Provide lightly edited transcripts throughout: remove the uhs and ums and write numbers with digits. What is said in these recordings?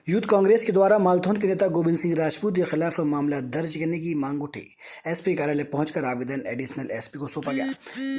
Youth Congress के द्वारा मालथौन के नेता गोविंद सिंह राजपूत के खिलाफ मामला दर्ज करने की मांग उठी। एसपी कार्यालय पहुंचकर आवेदन एडिशनल एसपी को सौंपा गया।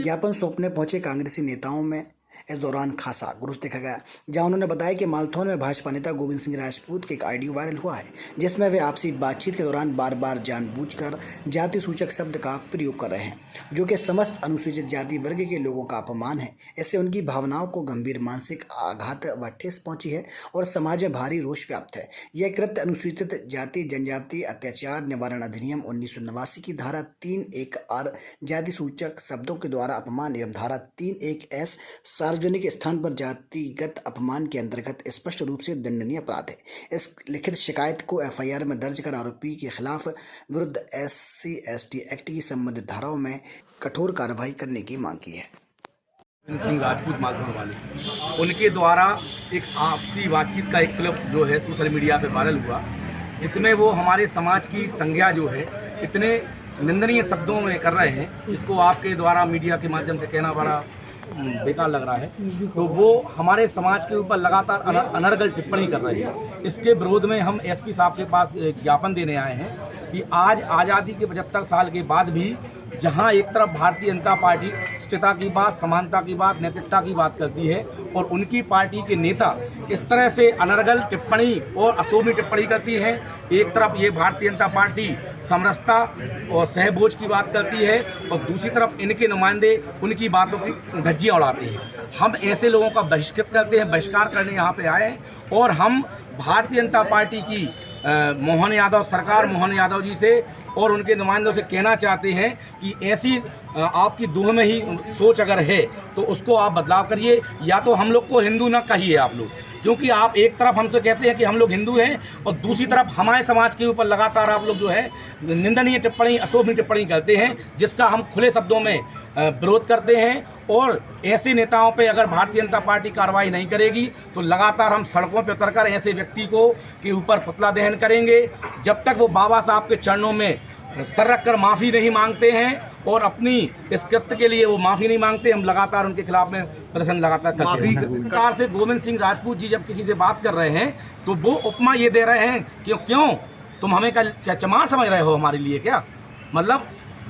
ज्ञापन सौंपने पहुंचे कांग्रेसी नेताओं में इस दौरान खासा गुस्सा देखा गया, जहां उन्होंने बताया कि मालथौन में भाजपा नेता गोविंद सिंह राजपूत के एक ऑडियो वायरल हुआ है, जिसमें वे आपसी बातचीत के दौरान बार बार जानबूझकर जाति सूचक शब्द का प्रयोग कर रहे हैं, जो कि समस्त अनुसूचित जाति वर्ग के लोगों का अपमान है। इससे उनकी भावनाओं को गंभीर मानसिक आघात व ठेस पहुंची है और समाज में भारी रोष व्याप्त है। यह कृत्य अनुसूचित जाति जनजाति अत्याचार निवारण अधिनियम 1989 की धारा 3(1)(r) जाति सूचक शब्दों के द्वारा अपमान एवं धारा 3(1)(s) सार्वजनिक स्थान पर जातिगत अपमान के अंतर्गत स्पष्ट रूप से दंडनीय अपराध है। इस लिखित शिकायत को एफआईआर में दर्ज कर आरोपी के खिलाफ विरुद्ध SC/ST एक्ट की संबंधित धाराओं में कठोर कार्रवाई करने की मांग की है। गोविंद सिंह राजपूत मालथौन वाले, उनके द्वारा एक आपसी बातचीत का एक क्लिप जो है सोशल मीडिया पे वायरल हुआ, जिसमें वो हमारे समाज की संज्ञा जो है इतने निंदनीय शब्दों में कर रहे हैं, जिसको आपके द्वारा मीडिया के माध्यम से कहना बड़ा बेकार लग रहा है। तो वो हमारे समाज के ऊपर लगातार अनर्गल टिप्पणी कर रहे हैं। इसके विरोध में हम एसपी साहब के पास ज्ञापन देने आए हैं कि आज आज़ादी के 75 साल के बाद भी जहां एक तरफ भारतीय जनता पार्टी सुचिता की बात, समानता की बात, नैतिकता की बात करती है और उनकी पार्टी के नेता इस तरह से अनर्गल टिप्पणी और अशोभनीय टिप्पणी करती है। एक तरफ ये भारतीय जनता पार्टी समरसता और सहभोज की बात करती है और दूसरी तरफ इनके नुमाइंदे उनकी बातों की धज्जियाँ उड़ाते हैं। हम ऐसे लोगों का बहिष्कृत करते हैं, बहिष्कार करने यहाँ पे आए हैं और हम भारतीय जनता पार्टी की मोहन यादव सरकार, मोहन यादव जी से और उनके नुमाइंदों से कहना चाहते हैं कि ऐसी आपकी दूह में ही सोच अगर है तो उसको आप बदलाव करिए, या तो हम लोग को हिंदू ना कहिए आप लोग, क्योंकि आप एक तरफ हमसे कहते हैं कि हम लोग हिंदू हैं और दूसरी तरफ हमारे समाज के ऊपर लगातार आप लोग जो है निंदनीय टिप्पणी, अशोभनीय टिप्पणी करते हैं, जिसका हम खुले शब्दों में विरोध करते हैं। और ऐसे नेताओं पे अगर भारतीय जनता पार्टी कार्रवाई नहीं करेगी तो लगातार हम सड़कों पर उतरकर ऐसे व्यक्ति को के ऊपर पुतला दहन करेंगे, जब तक वो बाबा साहब के चरणों में सर रख कर माफ़ी नहीं मांगते हैं और अपनी इस कृत्य के लिए वो माफ़ी नहीं मांगते। हम लगातार उनके खिलाफ में प्रदर्शन लगातार करते हैं। प्रकार से गोविंद सिंह राजपूत जी जब किसी से बात कर रहे हैं तो वो उपमा ये दे रहे हैं कि क्यों तुम हमें क्या चमार समझ रहे हो हमारे लिए, क्या मतलब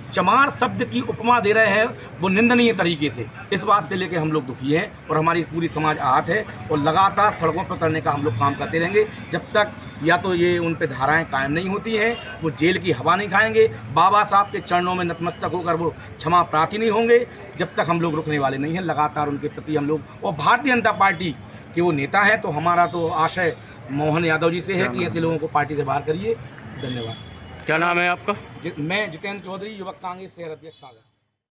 चमार शब्द की उपमा दे रहे हैं वो निंदनीय तरीके से। इस बात से लेकर हम लोग दुखी हैं और हमारी पूरी समाज आहत है और लगातार सड़कों पर उतरने का हम लोग काम करते रहेंगे जब तक या तो ये उन पे धाराएं कायम नहीं होती हैं, वो जेल की हवा नहीं खाएंगे, बाबा साहब के चरणों में नतमस्तक होकर वो क्षमा प्रार्थी नहीं होंगे, जब तक हम लोग रुकने वाले नहीं हैं। लगातार उनके प्रति हम लोग और भारतीय जनता पार्टी के वो नेता हैं, तो हमारा तो आशय मोहन यादव जी से है कि ऐसे लोगों को पार्टी से बाहर करिए। धन्यवाद। क्या नाम है आपका? मैं जितेंद्र चौधरी, युवक कांग्रेस शहर अध्यक्ष सागर।